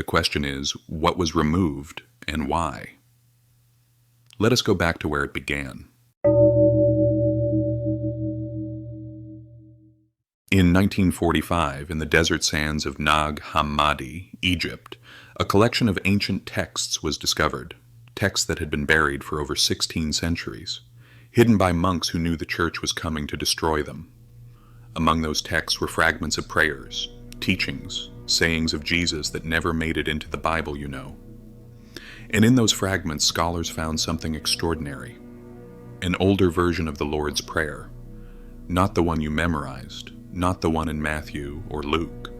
question is, what was removed and why? Let us go back to where it began. In 1945, in the desert sands of Nag Hammadi, Egypt, a collection of ancient texts was discovered, texts that had been buried for over 16 centuries, hidden by monks who knew the church was coming to destroy them. Among those texts were fragments of prayers, teachings, sayings of Jesus that never made it into the Bible, you know. And in those fragments, scholars found something extraordinary. An older version of the Lord's Prayer, not the one you memorized, not the one in Matthew or Luke,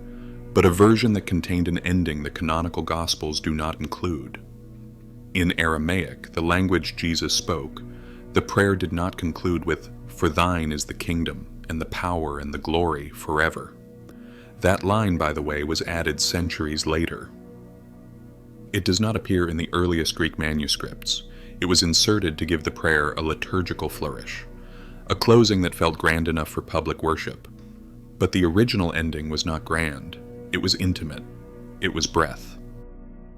but a version that contained an ending the canonical Gospels do not include. In Aramaic, the language Jesus spoke, the prayer did not conclude with, "For thine is the kingdom, and the power and the glory forever." That line, by the way, was added centuries later. It does not appear in the earliest Greek manuscripts. It was inserted to give the prayer a liturgical flourish, a closing that felt grand enough for public worship. But the original ending was not grand. It was intimate. It was breath.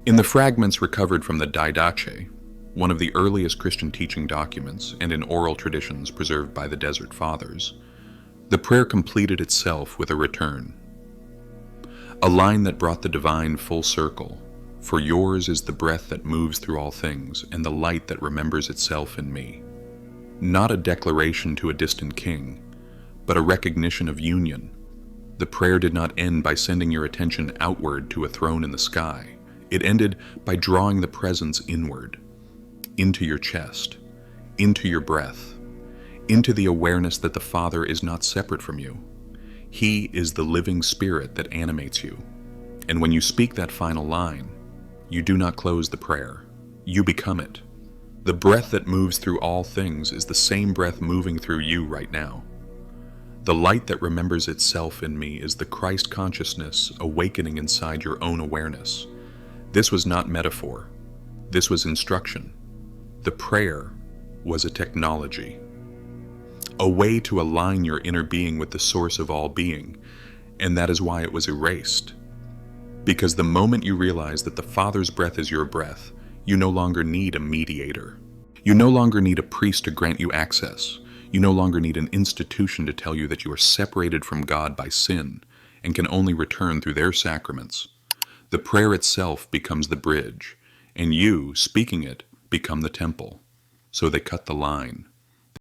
In the fragments recovered from the Didache, one of the earliest Christian teaching documents, and in oral traditions preserved by the Desert Fathers, the prayer completed itself with a return. A line that brought the divine full circle. "For yours is the breath that moves through all things, and the light that remembers itself in me." Not a declaration to a distant king, but a recognition of union. The prayer did not end by sending your attention outward to a throne in the sky. It ended by drawing the presence inward, into your chest, into your breath, into the awareness that the Father is not separate from you. He is the living spirit that animates you. And when you speak that final line, you do not close the prayer. You become it. The breath that moves through all things is the same breath moving through you right now. The light that remembers itself in me is the Christ consciousness awakening inside your own awareness. This was not metaphor. This was instruction. The prayer was a technology, a way to align your inner being with the source of all being, and that is why it was erased. Because the moment you realize that the Father's breath is your breath, you no longer need a mediator. You no longer need a priest to grant you access. You no longer need an institution to tell you that you are separated from God by sin and can only return through their sacraments. The prayer itself becomes the bridge, and you, speaking it, become the temple. So they cut the line.